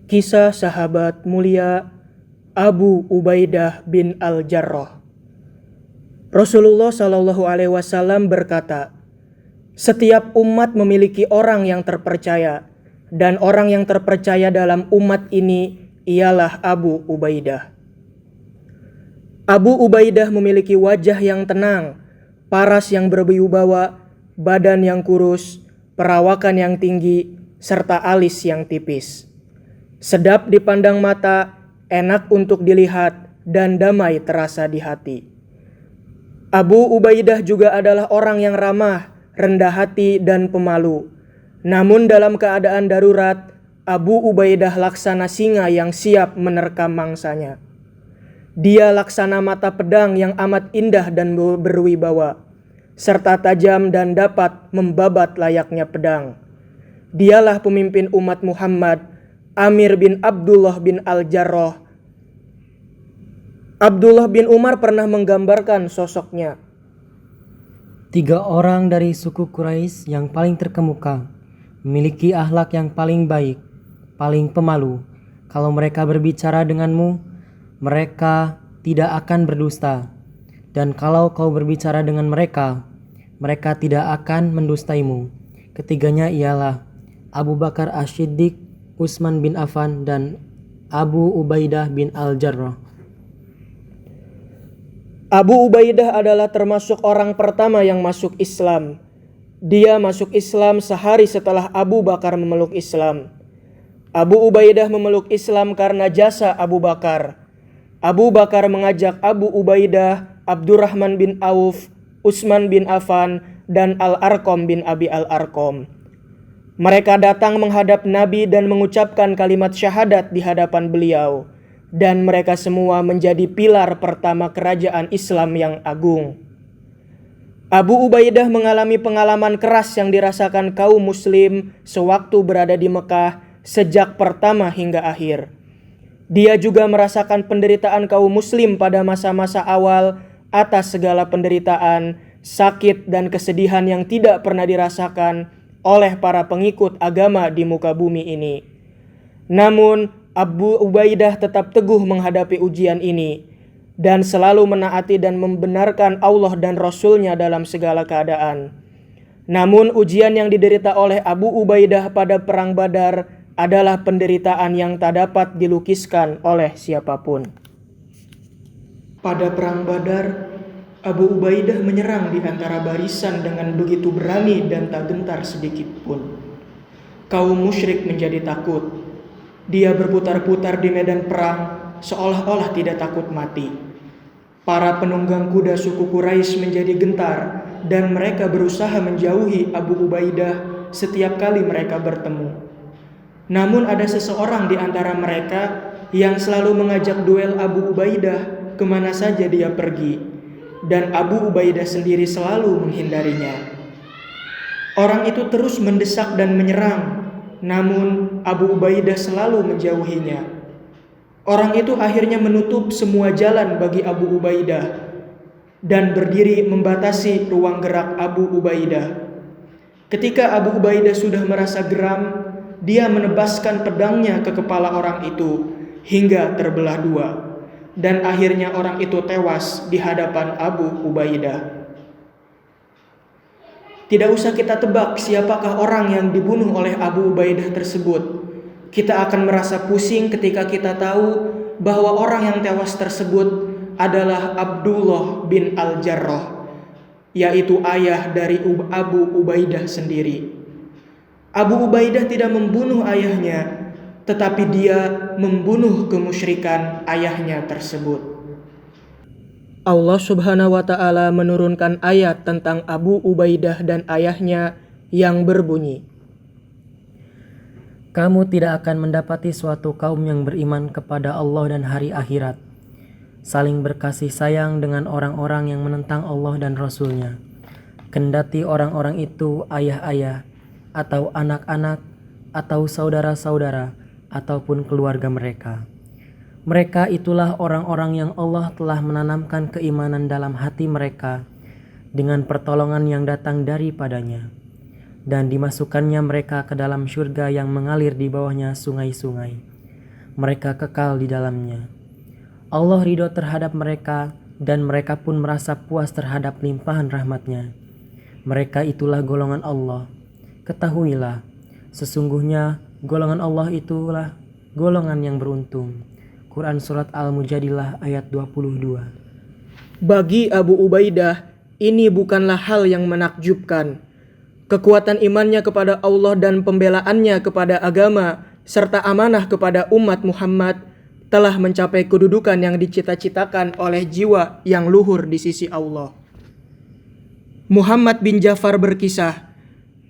Kisah sahabat mulia Abu Ubaidah bin Al-Jarrah. Rasulullah Shallallahu Alaihi Wasallam berkata, setiap umat memiliki orang yang terpercaya, dan orang yang terpercaya dalam umat ini ialah Abu Ubaidah. Abu Ubaidah memiliki wajah yang tenang, paras yang berwibawa, badan yang kurus, perawakan yang tinggi, serta alis yang tipis. Sedap dipandang mata, enak untuk dilihat, dan damai terasa di hati. Abu Ubaidah juga adalah orang yang ramah, rendah hati, dan pemalu. Namun dalam keadaan darurat, Abu Ubaidah laksana singa yang siap menerkam mangsanya. Dia laksana mata pedang yang amat indah dan berwibawa, serta tajam dan dapat membabat layaknya pedang. Dialah pemimpin umat Muhammad, Amir bin Abdullah bin Al-Jarrah. Abdullah bin Umar pernah menggambarkan sosoknya. 3 orang dari suku Quraisy yang paling terkemuka, memiliki akhlak yang paling baik, paling pemalu. Kalau mereka berbicara denganmu, mereka tidak akan berdusta. Dan kalau kau berbicara dengan mereka, mereka tidak akan mendustaimu. Ketiganya ialah Abu Bakar As-Siddiq, Utsman bin Affan, dan Abu Ubaidah bin Al-Jarrah. Abu Ubaidah adalah termasuk orang pertama yang masuk Islam. Dia masuk Islam sehari setelah Abu Bakar memeluk Islam. Abu Ubaidah memeluk Islam karena jasa Abu Bakar. Abu Bakar mengajak Abu Ubaidah, Abdurrahman bin Auf, Utsman bin Affan, dan Al-Arqam bin Abi Al-Arqam. Mereka datang menghadap Nabi dan mengucapkan kalimat syahadat di hadapan beliau, dan mereka semua menjadi pilar pertama kerajaan Islam yang agung. Abu Ubaidah mengalami pengalaman keras yang dirasakan kaum muslim sewaktu berada di Mekah sejak pertama hingga akhir. Dia juga merasakan penderitaan kaum muslim pada masa-masa awal atas segala penderitaan, sakit, dan kesedihan yang tidak pernah dirasakan oleh para pengikut agama di muka bumi ini. Namun, Abu Ubaidah tetap teguh menghadapi ujian ini dan selalu menaati dan membenarkan Allah dan Rasul-Nya dalam segala keadaan. Namun, ujian yang diderita oleh Abu Ubaidah pada Perang Badar adalah penderitaan yang tak dapat dilukiskan oleh siapapun. Pada Perang Badar, Abu Ubaidah menyerang di antara barisan dengan begitu berani dan tak gentar sedikit pun. Kaum musyrik menjadi takut. Dia berputar-putar di medan perang seolah-olah tidak takut mati. Para penunggang kuda suku Quraisy menjadi gentar dan mereka berusaha menjauhi Abu Ubaidah setiap kali mereka bertemu. Namun ada seseorang di antara mereka yang selalu mengajak duel Abu Ubaidah kemana saja dia pergi. Dan Abu Ubaidah sendiri selalu menghindarinya. Orang itu terus mendesak dan menyerang, namun Abu Ubaidah selalu menjauhinya. Orang itu akhirnya menutup semua jalan bagi Abu Ubaidah dan berdiri membatasi ruang gerak Abu Ubaidah. Ketika Abu Ubaidah sudah merasa geram, dia menebaskan pedangnya ke kepala orang itu hingga terbelah dua. Dan akhirnya orang itu tewas di hadapan Abu Ubaidah. Tidak usah kita tebak siapakah orang yang dibunuh oleh Abu Ubaidah tersebut. Kita akan merasa pusing ketika kita tahu bahwa orang yang tewas tersebut adalah Abdullah bin Al-Jarrah, yaitu ayah dari Abu Ubaidah sendiri. Abu Ubaidah tidak membunuh ayahnya, tetapi dia membunuh kemusyrikan ayahnya tersebut. Allah Subhanahu wa Ta'ala menurunkan ayat tentang Abu Ubaidah dan ayahnya yang berbunyi, Kamu tidak akan mendapati suatu kaum yang beriman kepada Allah dan hari akhirat, saling berkasih sayang dengan orang-orang yang menentang Allah dan Rasul-Nya, kendati orang-orang itu ayah-ayah, atau anak-anak, atau saudara-saudara, ataupun keluarga mereka. Mereka itulah orang-orang yang Allah telah menanamkan keimanan dalam hati mereka dengan pertolongan yang datang daripadanya, dan dimasukkannya mereka ke dalam syurga yang mengalir di bawahnya sungai-sungai. mereka kekal di dalamnya. Allah ridho terhadap mereka dan mereka pun merasa puas terhadap limpahan rahmat-Nya. Mereka itulah golongan Allah. Ketahuilah, sesungguhnya golongan Allah itulah golongan yang beruntung. Quran Surat Al-Mujadilah ayat 22. Bagi Abu Ubaidah, ini bukanlah hal yang menakjubkan. Kekuatan imannya kepada Allah dan pembelaannya kepada agama serta amanah kepada umat Muhammad telah mencapai kedudukan yang dicita-citakan oleh jiwa yang luhur di sisi Allah. Muhammad bin Ja'far berkisah,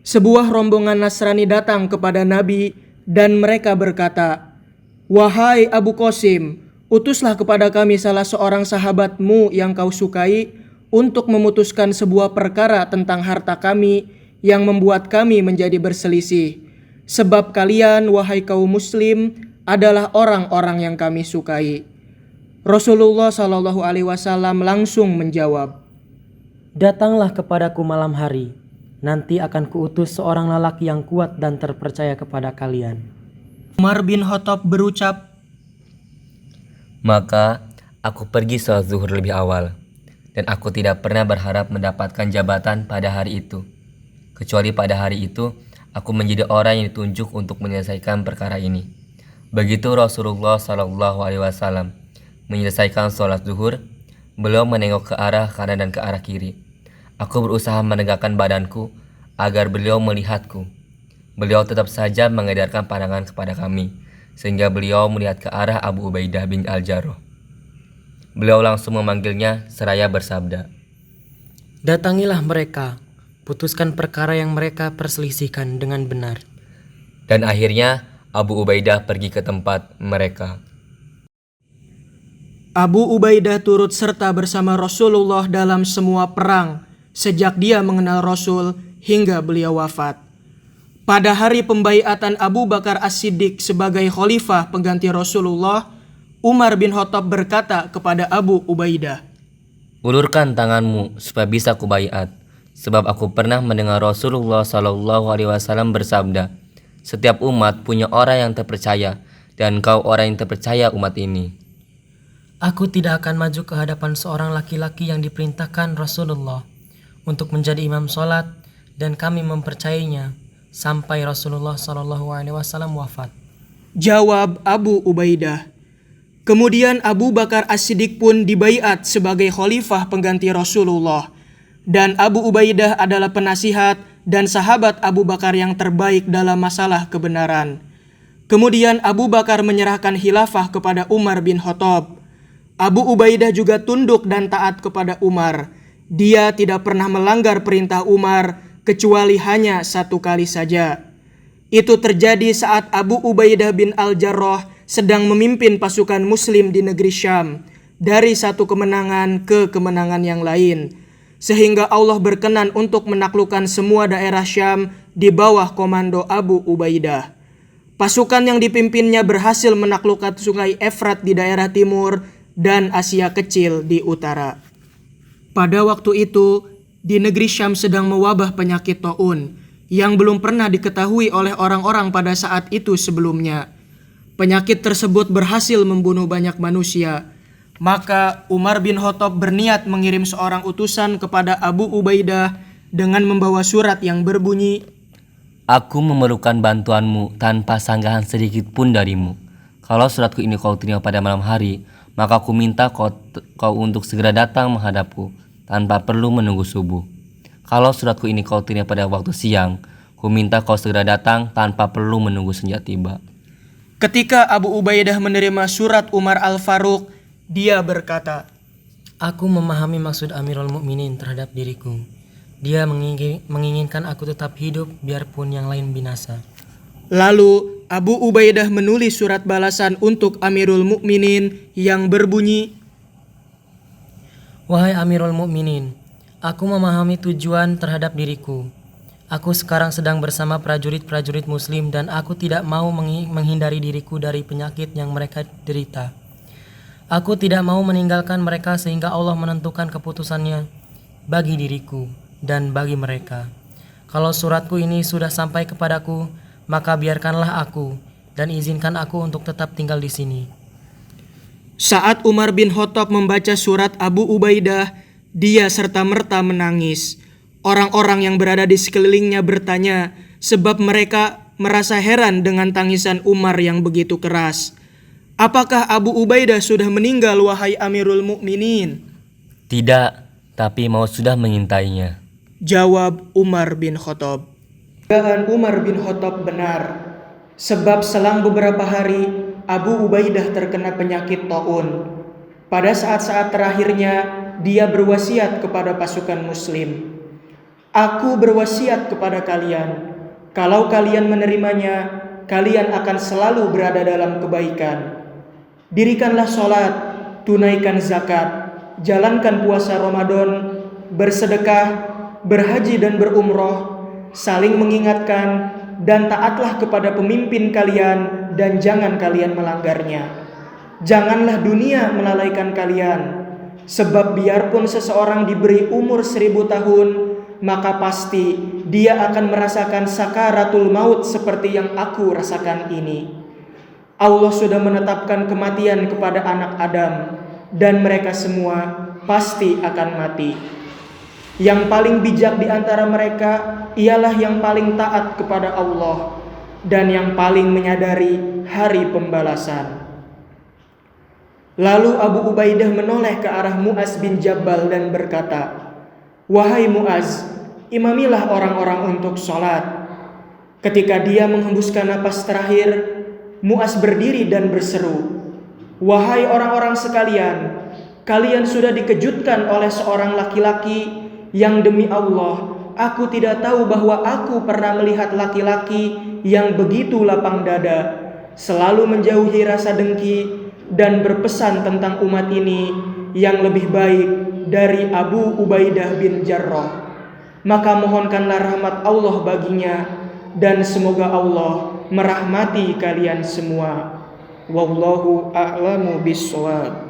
sebuah rombongan Nasrani datang kepada Nabi dan mereka berkata, "Wahai Abu Qasim, utuslah kepada kami salah seorang sahabatmu yang kau sukai untuk memutuskan sebuah perkara tentang harta kami yang membuat kami menjadi berselisih. Sebab kalian, wahai kaum muslim, adalah orang-orang yang kami sukai." Rasulullah SAW langsung menjawab, Datanglah kepadaku malam hari, nanti akan kuutus seorang lelaki yang kuat dan terpercaya kepada kalian. Umar bin Khattab berucap, Maka aku pergi sholat zuhur lebih awal, dan aku tidak pernah berharap mendapatkan jabatan pada hari itu. Kecuali pada hari itu, aku menjadi orang yang ditunjuk untuk menyelesaikan perkara ini. Begitu Rasulullah SAW menyelesaikan sholat zuhur, beliau menengok ke arah kanan dan ke arah kiri. Aku berusaha menegakkan badanku agar beliau melihatku. Beliau tetap saja mengedarkan pandangan kepada kami, sehingga beliau melihat ke arah Abu Ubaidah bin Al-Jarrah. Beliau langsung memanggilnya seraya bersabda, Datangilah mereka, putuskan perkara yang mereka perselisihkan dengan benar. Dan akhirnya Abu Ubaidah pergi ke tempat mereka. Abu Ubaidah turut serta bersama Rasulullah dalam semua perang sejak dia mengenal Rasul hingga beliau wafat. Pada hari pembaiatan Abu Bakar As-Siddiq sebagai khalifah pengganti Rasulullah, Umar bin Khattab berkata kepada Abu Ubaidah, Ulurkan tanganmu supaya bisa kubaiat, sebab aku pernah mendengar Rasulullah SAW bersabda, setiap umat punya orang yang terpercaya, dan kau orang yang terpercaya umat ini. Aku tidak akan maju ke hadapan seorang laki-laki yang diperintahkan Rasulullah untuk menjadi imam sholat dan kami mempercayainya sampai Rasulullah SAW wafat. Jawab Abu Ubaidah. Kemudian Abu Bakar As-Siddiq pun dibaiat sebagai khalifah pengganti Rasulullah. Dan Abu Ubaidah adalah penasihat dan sahabat Abu Bakar yang terbaik dalam masalah kebenaran. Kemudian Abu Bakar menyerahkan khilafah kepada Umar bin Khattab. Abu Ubaidah juga tunduk dan taat kepada Umar. Dia tidak pernah melanggar perintah Umar kecuali hanya satu kali saja. Itu terjadi saat Abu Ubaidah bin Al-Jarrah sedang memimpin pasukan muslim di negeri Syam dari satu kemenangan ke kemenangan yang lain, sehingga Allah berkenan untuk menaklukkan semua daerah Syam di bawah komando Abu Ubaidah. Pasukan yang dipimpinnya berhasil menaklukkan sungai Efrat di daerah timur dan Asia Kecil di utara. Pada waktu itu, di negeri Syam sedang mewabah penyakit taun yang belum pernah diketahui oleh orang-orang pada saat itu sebelumnya. Penyakit tersebut berhasil membunuh banyak manusia. Maka Umar bin Khattab berniat mengirim seorang utusan kepada Abu Ubaidah dengan membawa surat yang berbunyi, Aku memerlukan bantuanmu tanpa sanggahan sedikit pun darimu. Kalau suratku ini kau terima pada malam hari, maka aku minta kau untuk segera datang menghadapku tanpa perlu menunggu subuh. Kalau suratku ini kau terima pada waktu siang, ku minta kau segera datang tanpa perlu menunggu senja tiba. Ketika Abu Ubaidah menerima surat Umar Al-Faruq, dia berkata, Aku memahami maksud Amirul Mukminin terhadap diriku. Dia menginginkan aku tetap hidup biarpun yang lain binasa. Lalu Abu Ubaidah menulis surat balasan untuk Amirul Mukminin yang berbunyi, Wahai Amirul Mukminin, aku memahami tujuan terhadap diriku. Aku sekarang sedang bersama prajurit-prajurit muslim dan aku tidak mau menghindari diriku dari penyakit yang mereka derita. Aku tidak mau meninggalkan mereka sehingga Allah menentukan keputusannya bagi diriku dan bagi mereka. Kalau suratku ini sudah sampai kepadaku, maka biarkanlah aku dan izinkan aku untuk tetap tinggal di sini. Saat Umar bin Khattab membaca surat Abu Ubaidah, dia serta-merta menangis. Orang-orang yang berada di sekelilingnya bertanya, sebab mereka merasa heran dengan tangisan Umar yang begitu keras. Apakah Abu Ubaidah sudah meninggal, wahai Amirul Mukminin? Tidak, tapi maut sudah mengintainya. Jawab Umar bin Khattab. Dugaan Umar bin Khattab benar, sebab selang beberapa hari Abu Ubaidah terkena penyakit taun. Pada saat-saat terakhirnya, dia berwasiat kepada pasukan muslim. Aku berwasiat kepada kalian, kalau kalian menerimanya, kalian akan selalu berada dalam kebaikan. Dirikanlah sholat, tunaikan zakat, jalankan puasa Ramadan, bersedekah, berhaji dan berumroh, saling mengingatkan, dan taatlah kepada pemimpin kalian dan jangan kalian melanggarnya. Janganlah dunia melalaikan kalian, sebab biarpun seseorang diberi umur 1000 tahun, maka pasti dia akan merasakan sakaratul maut seperti yang aku rasakan ini. Allah sudah menetapkan kematian kepada anak Adam, dan mereka semua pasti akan mati. Yang paling bijak di antara mereka ialah yang paling taat kepada Allah dan yang paling menyadari hari pembalasan. Lalu Abu Ubaidah menoleh ke arah Mu'az bin Jabal dan berkata, "Wahai Mu'az, imamilah orang-orang untuk sholat." Ketika dia menghembuskan napas terakhir, Mu'az berdiri dan berseru, "Wahai orang-orang sekalian, kalian sudah dikejutkan oleh seorang laki-laki yang demi Allah, aku tidak tahu bahwa aku pernah melihat laki-laki yang begitu lapang dada, selalu menjauhi rasa dengki dan berpesan tentang umat ini yang lebih baik dari Abu Ubaidah bin Jarrah. Maka mohonkanlah rahmat Allah baginya, dan semoga Allah merahmati kalian semua. Wallahu a'lamu bishawab."